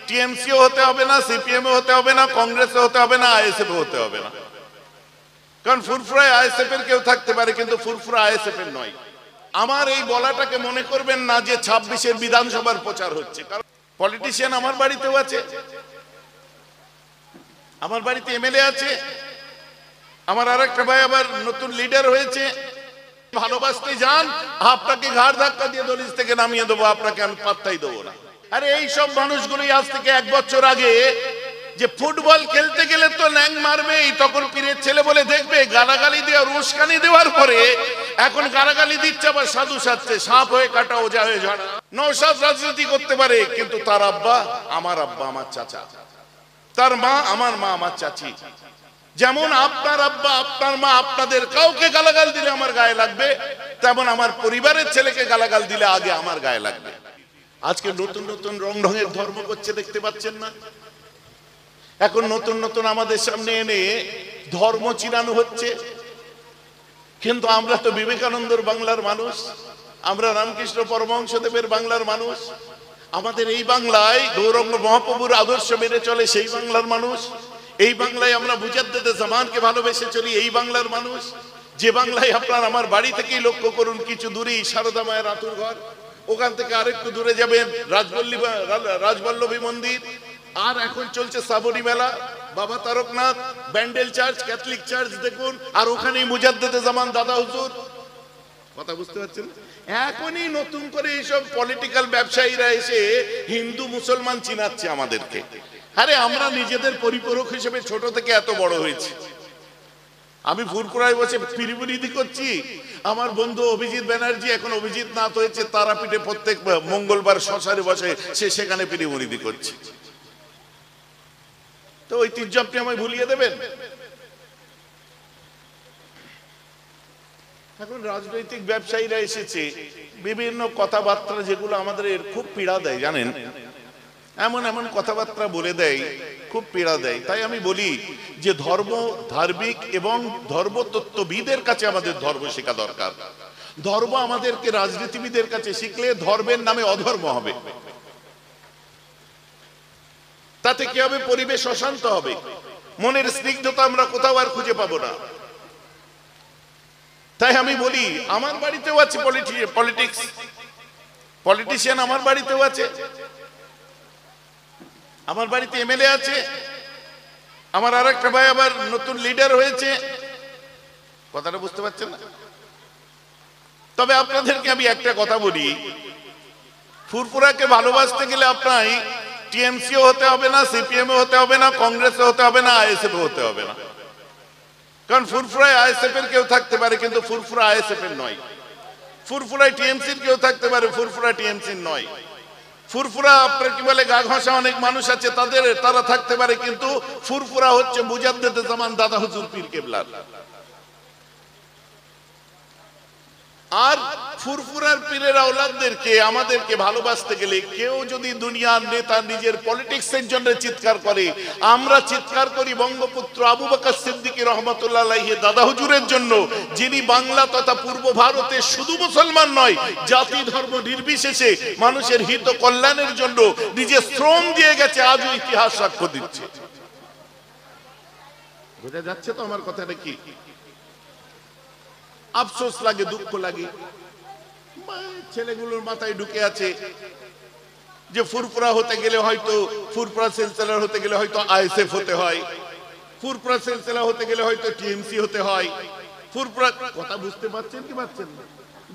টিএমসিও হতে হবে না, সিপিএম হতে হবে না, কংগ্রেসে হতে হবে না, আইএসএফ হতে হবে না। কারণ ফুরফুরায় আইএসএফ এর কেউ থাকতে পারে, কিন্তু ফুরফুরা আইএসএফ এর নয়। আমার এই বলাটাকে মনে করবেন না যে 26-এর বিধানসভার প্রচার হচ্ছে। কারণ পলিটিশিয়ান আমার বাড়িতেও আছে, আমার বাড়িতে এমএলএ আছে, আমার আরেকটা ভাই আবার নতুন লিডার হয়েছে। ভালোবাসতে যান, আপনাকে ঘাড় ধাক্কা দিয়ে দলিল থেকে নামিয়ে দেবো, আপনাকে আমি পাত্তাই দেবো না। আরে এই সব মানুষগুলোই আজ থেকে 1 বছর আগে যে ফুটবল খেলতে গেলে তো ল্যাং মারবেই, তখন পীরের ছেলে বলে দেখবে গালাগালি দেওয়া উস্কানি দেওয়ার পরে এখন গালাগালি দিচ্ছে, আবার সাধু সাজছে, সাপ হয়ে কাটা, ওজা হয়ে ঝাড়া। নওশাদ রাজনীতি করতে পারে, কিন্তু তার আব্বা আমার চাচা, তার মা আমার চাচি। যেমন আপনার আব্বা আপনার মা আপনাদের কাউকে গালাগাল দিলে আমার গায়ে লাগবে, তেমন আমার পরিবারের ছেলেকে গালাগাল দিলে আগে আমার গায়ে লাগবে। আজকে নতুন নতুন রং ঢঙের ধর্ম করছে, দেখতে পাচ্ছেন না? এখন নতুন নতুন আমাদের সামনে এনে ধর্ম চিনানো হচ্ছে। কিন্তু আমরা তো বিবেকানন্দর বাংলার মানুষ, আমরা রামকৃষ্ণ পরমহংসদেবের বাংলার মানুষ, আমাদের এই বাংলায় গৌরাঙ্গ মহাপ্রভুর আদর্শ মেনে চলে সেই বাংলার মানুষ। এই বাংলায় আমরা মুজাদ্দেদে জামানকে ভালোবেসে চলি, এই বাংলার মানুষ। যে বাংলায় আপনার আমার বাড়ি থেকেই লক্ষ্য করুন, কিছু দূরেই সারদা মায়ের আতুর ঘর, ওখান থেকে আরেকটু দূরে যাবেন রাজবল্লভী মন্দির, আর এখন চলছে শ্রাবণী মেলা, বাবা Taraknath, Bandel church, Catholic church দেখুন, আর ওখানেই মুজাদ্দেদে জামান দাদা হুজুর। কথা বুঝতে পারছেন? এখনই নতুন করে এইসব পলিটিক্যাল ব্যবসায়ীরা এসে হিন্দু মুসলমান চিনাচ্ছে আমাদেরকে। আরে আমরা নিজেদের পরিপূরক হিসেবে ছোট থেকে এত বড় হয়েছি। আমি ফুরফুরায় বসে পিরিবুরিদি করছি, আমার বন্ধু অভিজিৎ ব্যানার্জি, এখন অভিজিৎ নাথ হয়েছে, তারাপীঠে প্রত্যেক মঙ্গলবার শশারে বসে সে সেখানে পিরিবুরিদি করছে। তো ঐতিহ্য আপনি আমায় ভুলিয়ে দেবেন? এখন রাজনৈতিক ব্যবসায়ীরা এসেছে, বিভিন্ন কথাবার্তা যেগুলো আমাদের খুব পীড়া দেয়, জানেন, এমন এমন কথাবার্তা বলে দেয়, খুব পীড়া দেয়। তাই আমি বলি যে ধর্ম, ধার্মিক এবং ধর্মতত্ত্ববিদের কাছে আমাদের ধর্ম শেখা দরকার। ধর্ম আমাদেরকে রাজনীতিবিদের কাছে শিখলে ধর্মের নামে অধর্ম হবে। তাতে কি হবে? পরিবেশ অশান্ত হবে, মনের স্নিগ্ধতা আমরা কোথাও আর খুঁজে পাবো না। তাই আমি বলি, আমার বাড়িতেও আছে পলিটিশিয়ান, আমার বাড়িতেও আছে, আমার বাড়িতে এমএলএ আছে, আমার আরেকটা ভাই আবার নতুন লিডার হয়েছে। কথাটা বুঝতে পারছেন না? তবে আপনাদেরকে আমি একটা কথা বলি, ফুরফুরাকে ভালোবাসতে গেলে আপনার টিএমসিও হতে হবে না, সিপিএম হতে হবে না, কংগ্রেসে হতে হবে না, আইএসএফ হতে হবে না। কারণ ফুরফুরায় আইএসএফ এর কেউ থাকতে পারে, কিন্তু ফুরফুরা আইএসএফ এর নয়। ফুরফুরায় টিএমসির কেউ থাকতে পারে, ফুরফুরা টিএমসির নয়। ফুরফুরা আপনার কি বলে গা ঘষা অনেক মানুষ আছে, তারা থাকতে পারে, কিন্তু ফুরফুরা হচ্ছে মুজাদ্দেদে জামান দাদা হুজুর পীর কেবলার। আর ফুরফুরার পীরের আওলাদদেরকে আমাদেরকে ভালোবাসতে গেলে কেউ যদি দুনিয়ার নেতা নিজের পলিটিক্সের জন্য চিৎকার করে, আমরা চিৎকার করি বঙ্গপুত্র আবু বকর সিদ্দিক রহমতুল্লাহ আলাইহি দাদা হুজুরের জন্য, যিনি বাংলা তথা পূর্ব ভারতে শুধু মুসলমান নয়, জাতি ধর্ম নির্বিশেষে মানুষের হিত কল্যাণের জন্য নিজের শ্রম দিয়ে গেছে, আজও ইতিহাস সাক্ষ্য দিচ্ছে। বোঝা যাচ্ছে তো আমার কথাটা কি? আফসোস লাগে, দুঃখ লাগে, ছেলেগুলোর মাথায় ঢুকে আছে যে ফুরফুরা হতে গেলে হয়তো, ফুরফুরা সিলসিলা হতে গেলে হয়তো আইএসএফ হতে হয়, ফুরফুরা সিলসিলা হতে গেলে হয়তো টিএমসি হতে হয়, ফুরফুরা। কথা বুঝতে পারছেন কি পারছেন না?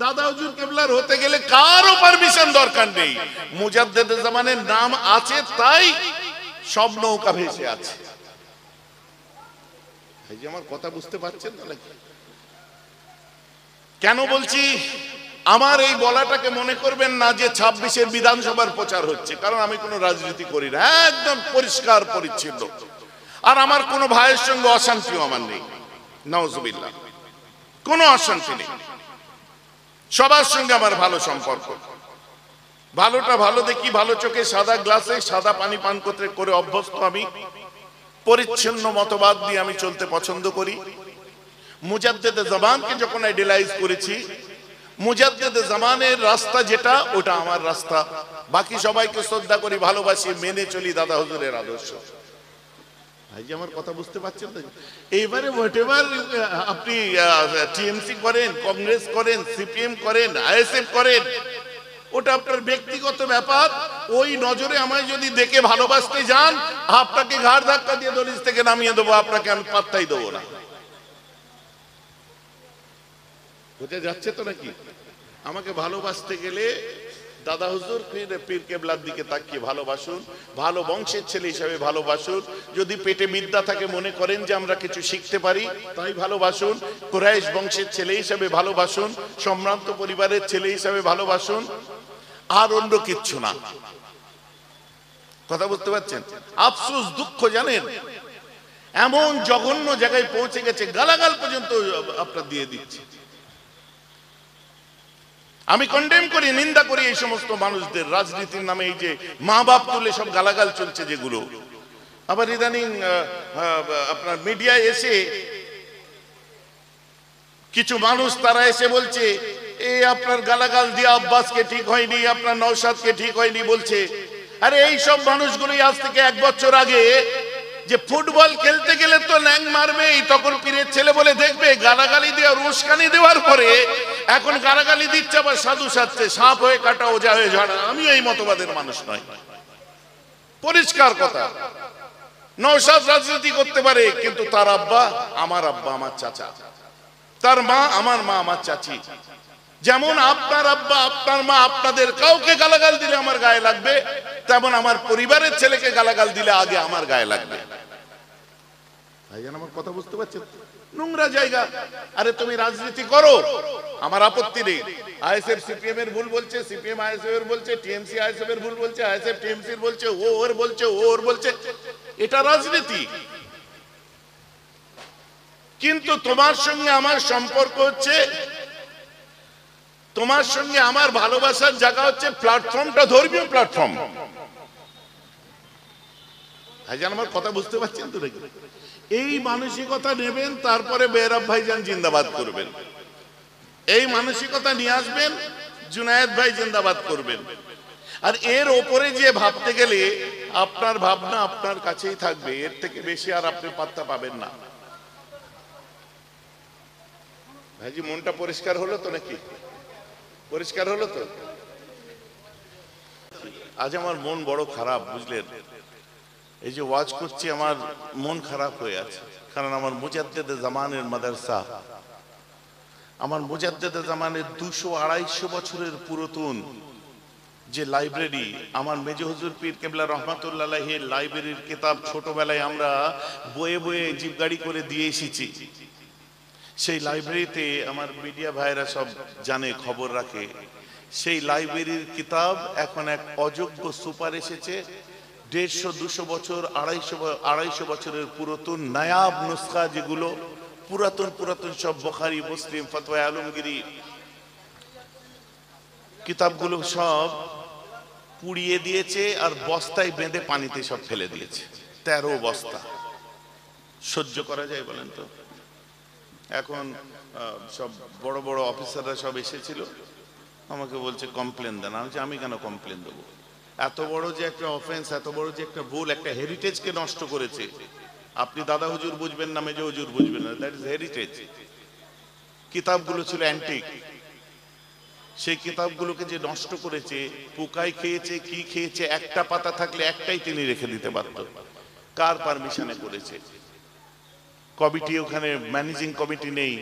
দাদা হুজুর কেবলার হতে গেলে কারো পারমিশন দরকার নেই, মুজাদ্দেদে জামানের নাম আছে তাই সব নৌকা ভেসে আছে। এই যে আমার কথা বুঝতে পারছেন না নাকি? কেন বলছি? আমার এই বলাটাকে মনে করবেন না যে 26-এর বিধানসভার প্রচার হচ্ছে, কারণ আমি কোনো রাজনীতি করি না, একদম পরিষ্কার পরিচ্ছন্ন। আর আমার কোনো ভাইয়ের সঙ্গে অশান্তিও আমার নেই, নাউজুবিল্লাহ, কোনো অশান্তি নেই। সবার সঙ্গে আমার ভালো সম্পর্ক, ভালোটা ভালো দেখি, ভালো চোখে সাদা গ্লাসে সাদা পানি পান করতে করে অভ্যস্ত আমি। পরিচ্ছন্ন মতবাদ দিয়ে আমি চলতে পছন্দ করি। মুজাদ্দেদে জামানকে যখন আইডিয়ালাইজ করেছি, মুজাদ্দিদ জামানের রাস্তা যেটা, ওটা আমার রাস্তা। বাকি সবাইকে শ্রদ্ধা করি, ভালোবাসি, মেনে চলি দাদা হুজুরের আদর্শ। ভাই আমার কথা বুঝতে পারছেন তো? এইবারে হোয়াটএভার আপনি টিএমসি করেন, কংগ্রেস করেন, সিপিএম করেন, আইএসএফ করেন, ওটা আপনার ব্যক্তিগত ব্যাপার। ওই নজরে আমায় যদি দেখে ভালোবাসতে যান, আপনাকে ঘাড় ধাক্কা দিয়ে দলিল থেকে নামিয়ে দেবো, আপনাকে আমি পাত্তাই দেবো না। বোঝা যাচ্ছে তো নাকি? আমাকে ভালোবাসতে গেলে দাদা হুজুর পীর কেবলার দিকে তাকিয়ে ভালোবাসুন, ভালো বংশের ছেলে হিসাবে ভালোবাসুন। যদি পেটে বিদ্যা থাকে, মনে করেন যে আমরা কিছু শিখতে পারি, তাই ভালোবাসুন। কুরাইশ বংশের ছেলে হিসাবে ভালোবাসুন, সম্ভ্রান্ত পরিবারের ছেলে হিসাবে ভালোবাসুন, আর অন্য কিচ্ছু না। কথা বুঝতে পারছেন? আফসোস, দুঃখ জানেন, এমন জঘন্য জায়গায় পৌঁছে গেছে, গালাগাল পর্যন্ত আপনার দিয়ে দিচ্ছে। আমি কন্ডেম করি, নিন্দা করি এই সমস্ত মানুষদের। রাজনীতির নামে এই যে মা বাপ তুলে সব গালাগাল চলছে যেগুলো, আবার ইদানিং আপনার মিডিয়ায় এসে কিছু মানুষ তারা এসে বলছে এই আপনার গালাগাল দিয়ে আব্বাসকে ঠিক হয়নি, আপনার নওশাদকে ঠিক হয়নি বলছে। আরে এই সব মানুষগুলোই আজ থেকে 1 বছর আগে যে ফুটবল খেলতে গেলে তো ল্যাং মারবেই, তখন পীরের ছেলে বলে দেখবে গালাগালি দেওয়ার উস্কানি দেওয়ার পরে এখন গালাগালি দিচ্ছে, আবার সাধু সাজছে, সাপ হয়ে কাটা, ওজা হয়ে ঝাড়া। আমি এই মতবাদের মানুষ নই, পরিষ্কার কথা। নওশাদ রাজনীতি করতে পারে, কিন্তু তার আব্বা আমার আব্বা, আমার চাচা, তার মা আমার মা, আমার চাচি। যেমন আপনার আব্বা আপনার মা আপনাদের কাউকে গালাগাল দিলে আমার গায়ে লাগবে, তেমন আমার পরিবারের ছেলেকে গালাগাল দিলে আগে আমার গায়ে লাগবে। ভাইজান আমার কথা বুঝতে পারছেন? নোংরা জায়গা। আরে তুমি রাজনীতি করো, আমার আপত্তি নেই। আইএসএফ সিপিএম এর ভুল বলছে, সিপিএম আইএসএফ এর বলছে, টিএমসি আইএসএফ এর ভুল বলছে, আইএসএফ টিএমসি এর বলছে, ও ওর বলছে, ও ওর বলছে, এটা রাজনীতি। কিন্তু তোমার সঙ্গে আমার সম্পর্ক হচ্ছে, তোমার সঙ্গে আমার ভালোবাসার জায়গা হচ্ছে প্ল্যাটফর্মটা ধর্মীয় প্ল্যাটফর্ম। ভাইজান আমার কথা বুঝতে পারছেন তো নাকি? এই মানসিকতা নেবেন, তারপরে বেহরাব ভাইজান জিন্দাবাদ করবেন। এই মানসিকতা নিয়ে আসবেন, জুনায়েদ ভাই জিন্দাবাদ করবেন। আর এর ওপরে যে ভাবতে গেলে আপনার ভাবনা আপনার কাছেই থাকবে, এর থেকে বেশি আর আপনি পাত্তা পাবেন না। ভাইজি মনটা পরিষ্কার হলো তো নাকি? পরিষ্কার হলো তো? আজ আমার মন বড় খারাপ, বুঝলেন? এই যে ওয়াজ করছি আমার মন খারাপ হয়ে আছে, কারণ আমার মুজাদ্দিদ জামানের মাদ্রাসা, আমার মুজাদ্দিদ জামানের 200-250 বছরের পুরাতন যে লাইব্রেরি, আমার মেজ হুজুর পীর কেবলা রহমাতুল্লাহ আলাইহির লাইব্রেরির কিতাব ছোটবেলায় আমরা বয়ে বয়ে জিপ গাড়ি করে দিয়ে এসেছি। সেই লাইব্রেরিতে আমার মিডিয়া ভাইরা সব জানে, খবর রাখে। সেই লাইব্রেরির কিতাব এখন এক অযোগ্য সুপার এসেছে, 150-200 বছর, 250 বছরের পুরাতন নায়াব নুসখা, যেগুলো পুরাতন পুরাতন সব বুখারী, মুসলিম, ফতোয়া আলমগীরি কিতাবগুলো সব পুড়িয়ে দিয়েছে, আর বস্তায় বেঁধে পানিতে সব ফেলে দিয়েছে। 13 বস্তা। সহ্য করা যায় বলেন তো? এখন সব বড় বড় অফিসাররা সব এসেছিল, আমাকে বলছে কমপ্লেন দেন। আমি কেন কমপ্লেন দেবো? এত বড় যে একটা অফেন্স, এত বড় যে একটা ভুল, একটা হেরিটেজকে নষ্ট করেছে। আপনি দাদা হুজুর বুঝবেন না, মেজো হুজুর বুঝবেন না, দ্যাট ইজ হেরিটেজ। কিতাবগুলো ছিল অ্যান্টিক, সেই কিতাবগুলোকে যে নষ্ট করেছে, পোকায় খেয়েছে, কি খেয়েছে, একটা পাতা থাকলে একটাই তিনি রেখে দিতে পারত। কার পারমিশনে করেছে? কমিটি, ওখানে ম্যানেজিং কমিটি নেই,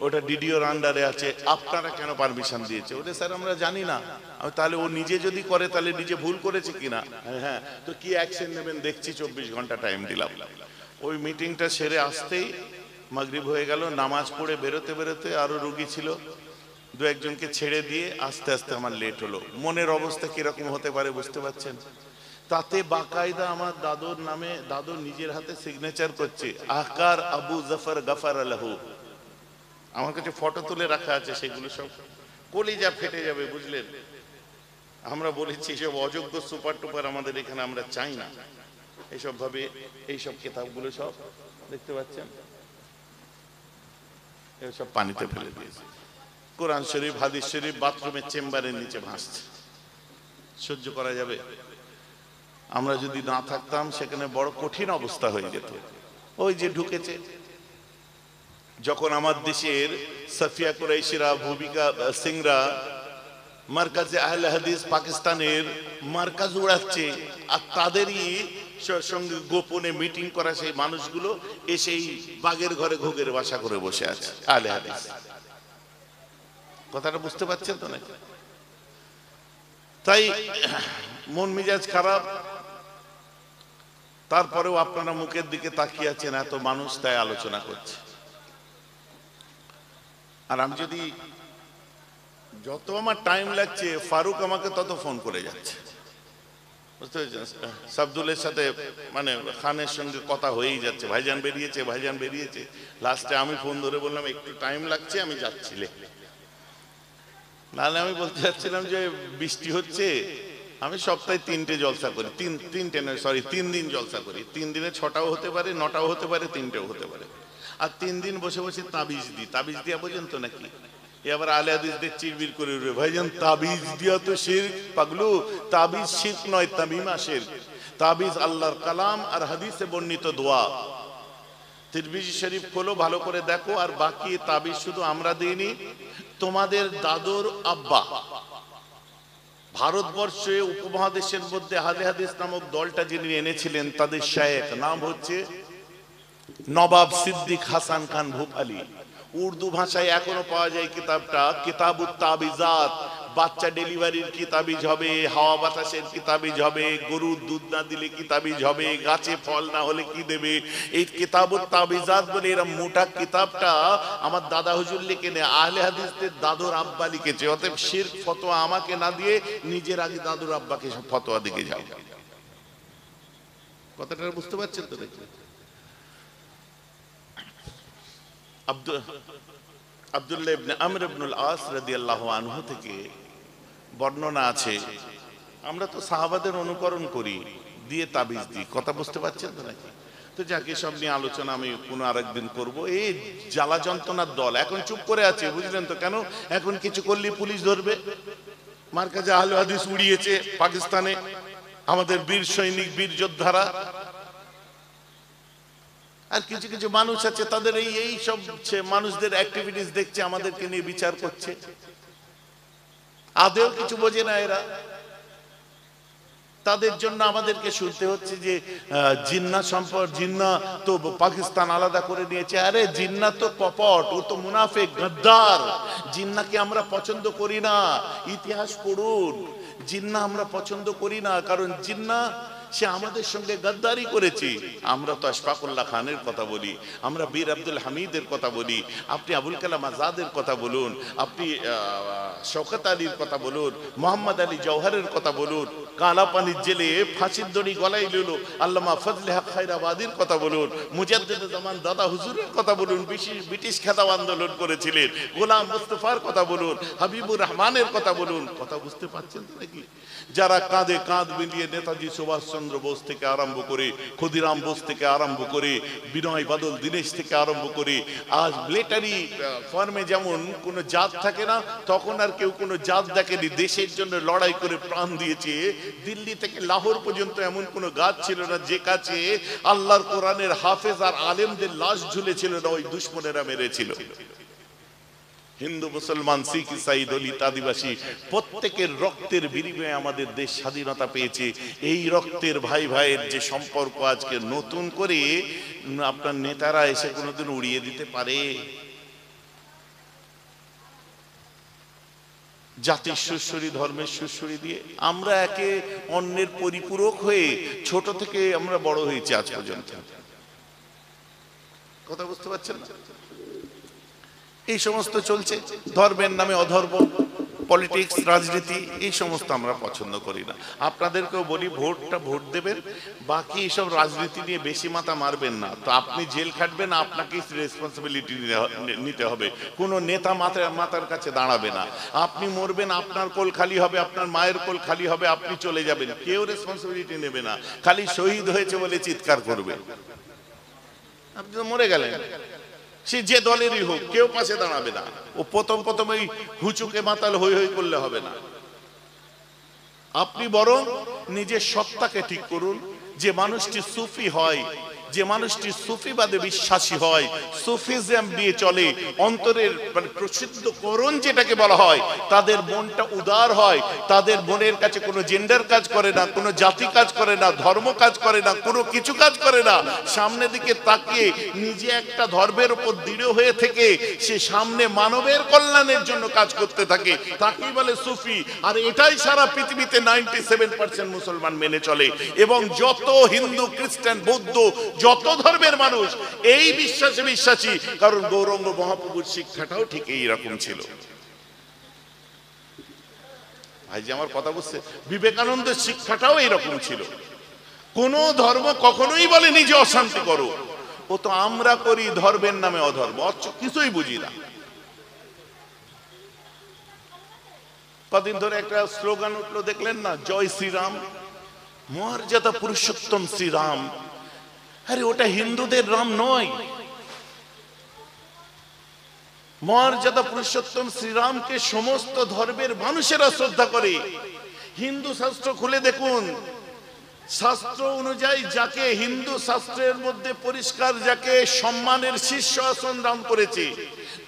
ওটা ডিডিওর আন্ডারে আছে, আপনারা কেন পারমিশন দিয়েছে? ওটা স্যার আমরা জানি না। তাহলে ও নিজে যদি করে তাহলে নিজে ভুল করেছে কিনা? হ্যাঁ, তো কি অ্যাকশন নেবেন দেখছি, 24 ঘন্টা টাইম দিলাম। ওই মিটিংটা সেরে আসতেই মাগরিব হয়ে গেল। নামাজ পড়ে বেরোতে বেরোতে আরো রোগী ছিল, 2-1জনকে ছেড়ে দিয়ে আস্তে আস্তে আমার লেট হলো। মনের অবস্থা কিরকম হতে পারে বুঝতে পারছেন? তাতে বাকায়দা আমার দাদুর নামে, দাদু নিজের হাতে সিগনেচার করছে, আহকার আবু জাফর গাফার আলাহু। আমার কাছে ফটো তুলে রাখা আছে, সেগুলো সব কলিজা ফেটে যাবে, বুঝলেন? আমরা বলেছি সব অযোগ্য সুপার টুপার আমাদের এখানে আমরা চাই না। এইসব ভাবে এইসব কিতাবগুলো সব দেখতে পাচ্ছেন, এসব পানিতে ফেলে দিয়েছে। কোরআন শরীফ হাদিস শরীফ বাথরুমের চেম্বারের নিচে ভাসছে, সহ্য করা যাবে? আমরা যদি না থাকতাম সেখানে বড় কঠিন অবস্থা হয়ে যেত। ওই যে ঢুকেছে, যখন আমার দেশের সাফিয়া কুরাইশিরা, ভূমিকা সিংরা মার্কাজে আহলে হাদিস পাকিস্তানের মার্কাজ উড়াচ্ছে, আর তাদেরই সঙ্গে গোপনে মিটিং করা সেই মানুষগুলো এসেই বাগের ঘরে ঘুঘের বাসা করে বসে আছে আহলে হাদিস। কথাটা বুঝতে পারছেন তো নাকি? তাই মন মেজাজ খারাপ, তারপরেও আপনারা মুখের দিকে তাকিয়ে আছেন, এত মানুষ তাই আলোচনা করছে। আর আমি যদি যত আমার টাইম লাগছে, ফারুক আমাকে তত ফোন করে যাচ্ছে, বুঝতে পেরেছেন? সাবদুলের সাথে মানে খানের সঙ্গে কথা হয়েই যাচ্ছে, ভাইজান বেরিয়েছে, ভাইজান বেরিয়েছে। লাস্টে আমি ফোন ধরে বললাম একটু টাইম লাগছে, আমি যাচ্ছি। নাহলে আমি বলতে চাচ্ছিলাম যে বৃষ্টি হচ্ছে, আমি সপ্তাহে 3টে জলসা করি, 3 দিন জলসা করি। 3 দিনে 6টাও হতে পারে, 9টাও হতে পারে, 3টেও হতে পারে। আর 3 দিন বসে বসে তাবিজ দিই। তাবিজ দিয়া বোঝেন তো নাকি? এবার আলে হাদিসদের চিরবির করে উঠবে, ভাইজান তাবিজ দিয়া তো শিরক। পাগলু, তাবিজ শিরক নয়, তামিমা শিরক। তাবিজ আল্লাহর কালাম আর হাদিসে বর্ণিত দোয়া। তিরমিজি শরীফ খোলো, ভালো করে দেখো। আর বাকি তাবিজ শুধু আমরা দিইনি, তোমাদের দাদুর আব্বা ভারতবর্ষে উপমহাদেশের মধ্যে আহলে হাদিস নামক দলটা যিনি এনেছিলেন, তাদের শায়েখ নাম হচ্ছে নবাব সিদ্দিক হাসান খান ভূপালী। উর্দু ভাষায় এখনো পাওয়া যায় কিতাবটা, কিতাবুত তাবিজাত। বাচ্চা ডেলিভারির কি তাবিজ হবে, হাওয়া বাতাসের কি তাবিজ হবে, গরুর দুধ না দিলে কি তাবিজ হবে, গাছে ফল না হলে কি দেবে, এই কিতাবুত তাবিজাত বলে এরা মোটা কিতাবটা আমার দাদা হুজুর লিখে নেয়, আহলে হাদিসদের দাদুর আব্বা লিখেছে। অতএব শিরক ফতোয়া আমাকে না দিয়ে নিজের আগে দাদুর আব্বাকে ফতোয়া দিকে যাও। কথাটা বুঝতে পারছেন তো নাকি? আব্দুল্লাহ ইবনে আমর ইবনুল আস রাদিয়াল্লাহু আনহু থেকে বর্ণনা আছে, আমরা তো সাহাবাদের অনুকরণ করি, দিয়ে তাবিজ দিই। কথা বুঝতে পারছেন তো নাকি? তো যাকে সব নিয়ে আলোচনা আমি কোনো আরেকদিন করব। এই জ্বালা যন্ত্রণার দল এখন চুপ করে আছে, বুঝলেন তো? কেন? এখন কিছু করলে পুলিশ ধরবে। মার্কাজে আহলে হাদিস উড়িয়েছে পাকিস্তানে আমাদের বীর সৈনিক, বীর যোদ্ধারা। আর কিছু কিছু মানুষ আছে, তাদের এই সব মানুষদের অ্যাক্টিভিটিস দেখছে, আমাদেরকে নিয়ে বিচার করছে। আদেও কিছু বোঝে না এরা। তাদের জন্য আমাদেরকে শুনতে হচ্ছে যে জিন্নাত সম্পর্ক, জিন্নাত তো পাকিস্তান আলাদা করে নিয়েছে। আরে জিন্নাত তো কপট, ও তো মুনাফিক, গদ্দার। জিন্নাকে আমরা পছন্দ করি না। ইতিহাস পড়ুন, জিন্না আমরা পছন্দ করি না, কারণ জিন্না সে আমাদের সঙ্গে গদ্দারি করেছে। আমরা তো আশফাকুল্লাহ খানের কথা বলি, আমরা বীর আব্দুল হামিদের কথা বলি, আপনি আবুল কালাম আজাদের কথা বলুন, আপনি শওকত আলীর কথা বলুন, মোহাম্মদ আলী জওহরের কথা বলুন, কালাপানির জেলে ফাঁসির দড়ি গলায় নিল আল্লামা ফজলে হক খায়রাবাদীর কথা বলুন, মুজাদ্দিদ জামান দাদা হুজুরের কথা বলুন, ব্রিটিশ খেতাব আন্দোলন করেছিলেন, গোলাম মুস্তফার কথা বলুন, হাবিবুর রহমানের কথা বলুন। কথা বুঝতে পারছেন তো নাকি? যারা কাঁধে কাঁধ মিলিয়ে নেতাজি সুভাষচন্দ্র বোস থেকে আরম্ভ করে, ক্ষুদিরাম বোস থেকে আরম্ভ করে, বিনয় বাদল দীনেশ থেকে আরম্ভ করে, আজ মিলিটারি ফর্মে যেমন কোনো জাত থাকে না, তখন আর কেউ কোনো জাত দেখেনি। দেশের জন্য লড়াই করে প্রাণ দিয়েছে। দিল্লি থেকে লাহোর পর্যন্ত এমন কোনো গাছ ছিল না যে কাছে আল্লাহর কোরআনের হাফেজ আর আলেমদের লাশ ঝুলেছিল না, ওই দুশ্মনেরা মেরেছিল। হিন্দু, মুসলমান, শিখ, ইসাই, দলিত, আদিবাসী প্রত্যেকের রক্তের বিনিময়ে আমাদের দেশ স্বাধীনতা পেয়েছে। এই রক্তের ভাই ভাইয়ের যে সম্পর্ক আজকে নতুন করে আপনার নেতারা এসে কোনোদিন উড়িয়ে দিতে পারে? জাতির সুশ্বরী, ধর্মের সুশ্বরী দিয়ে আমরা একে অন্যের পরিপূরক হয়ে ছোট থেকে আমরা বড় হয়েছি আজ পর্যন্ত। কথা বুঝতে পারছেন না? এই সমস্ত চলছে, ধর্মের নামে অধর্ম, পলিটিক্স, রাজনীতি, এই সমস্ত আমরা পছন্দ করি না। আপনাদেরকেও বলি, ভোটটা ভোট দেবেন, বাকি এইসব রাজনীতি নিয়ে বেশি মাথা মারবেন না। তো আপনি জেল খাটবেন, আপনাকেই রেসপন্সিবিলিটি নিতে হবে। কোনো নেতা মাতার কাছে দাঁড়াবে না। আপনি মরবেন, আপনার কোল খালি হবে, আপনার মায়ের কোল খালি হবে, আপনি চলে যাবেন, কেউ রেসপন্সিবিলিটি নেবে না। খালি শহীদ হয়েছে বলে চিৎকার করবে। আপনি তো মরে গেলেন, সে যে দলেরই হোক, কেউ পাশে দাঁড়াবে না। ও প্রথম এই হুচুকে মাতাল হই হই করলে হবে না। আপনি বরং নিজের সত্তাকে ঠিক করুন। যে মানুষটি সুফি হয়, যে মানুষটি সুফিবাদে বিশ্বাসী হয়, সুফিজম দিয়ে চলে, অন্তরের মানে প্রসিদ্ধ করণ যেটাকে বলা হয়, তাদের মনটা উদার হয়, তাদের মনের কাছে কোনো জেন্ডার কাজ করে না, কোনো জাতি কাজ করে না, ধর্ম কাজ করে না, কোনো কিছু কাজ করে না। সামনের দিকে তাকিয়ে নিজে একটা ধর্মের উপর দৃঢ় হয়ে থেকে সে সামনে মানবের কল্যাণের জন্য কাজ করতে থাকে, তাকেই বলে সুফি। আর এটাই সারা পৃথিবীতে 97% মুসলমান মেনে চলে। এবং যত হিন্দু, খ্রিস্টান, বৌদ্ধ, যত ধর্মের মানুষ এই বিশ্বাসে বিশ্বাসী, কারণ গৌরাঙ্গ মহাপ্রভুর শিক্ষাটাও ঠিক এইরকম ছিল। ভাই যে আমার কথা বুঝছে, বিবেকানন্দের শিক্ষাটাও এইরকম ছিল। কোন ধর্ম কখনোই বলেনি যে অশান্তি করো, ও তো আমরা করি ধর্মের নামে অধর্ম, কিছুই বুঝি না। কদিন ধরে একটা স্লোগান উঠলো দেখলেন না, জয় শ্রীরাম, মর্যাদা পুরুষোত্তম শ্রীরাম। আরে ওটা হিন্দুদের রাম নয়। মর্যাদা পুরুষোত্তম শ্রীরামকে সমস্ত ধর্মের মানুষেরা শ্রদ্ধা করে। হিন্দু শাস্ত্র খুলে দেখুন, শাস্ত্র অনুযায়ী যাকে, হিন্দু শাস্ত্রের মধ্যে পরিষ্কার যাকে সম্মানের শীর্ষ আসন দান করেছে,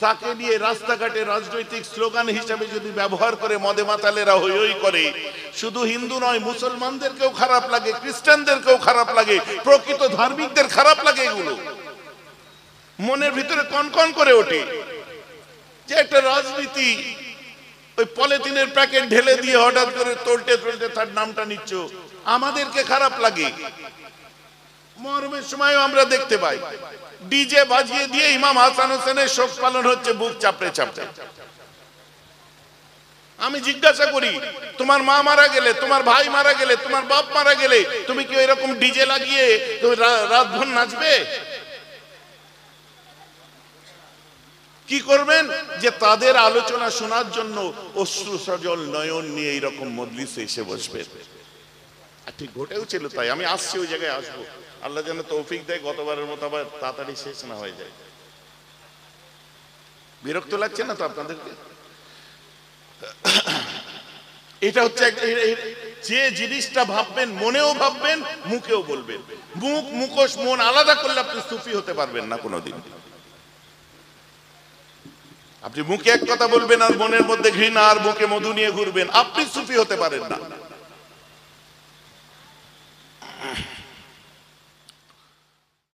তাকে নিয়ে রাস্তাঘাটে রাজনৈতিক স্লোগান হিসাবে যদি ব্যবহার করে মদে মাতালেরা হই হই করে, শুধু হিন্দু নয়, মুসলমানদেরকেও খারাপ লাগে, খ্রিস্টানদেরকেও খারাপ লাগে, প্রকৃত ধার্মিকদের খারাপ লাগে। এগুলো মনের ভিতরে কনকন করে ওঠে যে একটা রাজনীতি, ওই পলিথিনের প্যাকেট ঢেলে দিয়ে হঠাৎ করে তোলতে তোলতে তার নামটা নিচ্ছ, আমাদেরকে খারাপ লাগে। মহরমের সময়ও আমরা দেখতে পাই ডিজে বাজিয়ে দিয়ে ইমাম হাসান হোসেনের শোক পালন হচ্ছে বুক চাপড়ে চাপড়ে। আমি জিজ্ঞাসা করি, তোমার মা মারা গেলে, তোমার ভাই মারা গেলে, তোমার বাপ মারা গেলে, তুমি কি এরকম ডিজে লাগিয়ে তুমি রাতভর নাচবে? কি করবেন? যে তাদের আলোচনা শোনার জন্য অশ্রু সজল নয়ন নিয়ে এইরকম মজলিসে এসে বসবেন। আর ঠিক ঘটেও ছিল তাই। আমি আসছি, ওই জায়গায় আসবো, আল্লাহ যেন তৌফিক দেয়, গতবারের মতো আবার তাড়াতাড়ি শেষ না হয়ে যায়। বিরক্ত লাগছে না তো আপনাদেরকে? এটা হচ্ছে যে জিনিসটা ভাববেন, মনেও ভাববেন, মুখেও বলবেন। মুখ, মুখোশ, মন আলাদা করলে আপনি সুফি হতে পারবেন না কোনোদিন। আপনি মুখে এক কথা বলবেন আর মনের মধ্যে ঘৃণা, আর মুখে মধু নিয়ে ঘুরবেন, আপনি সুফি হতে পারেন না।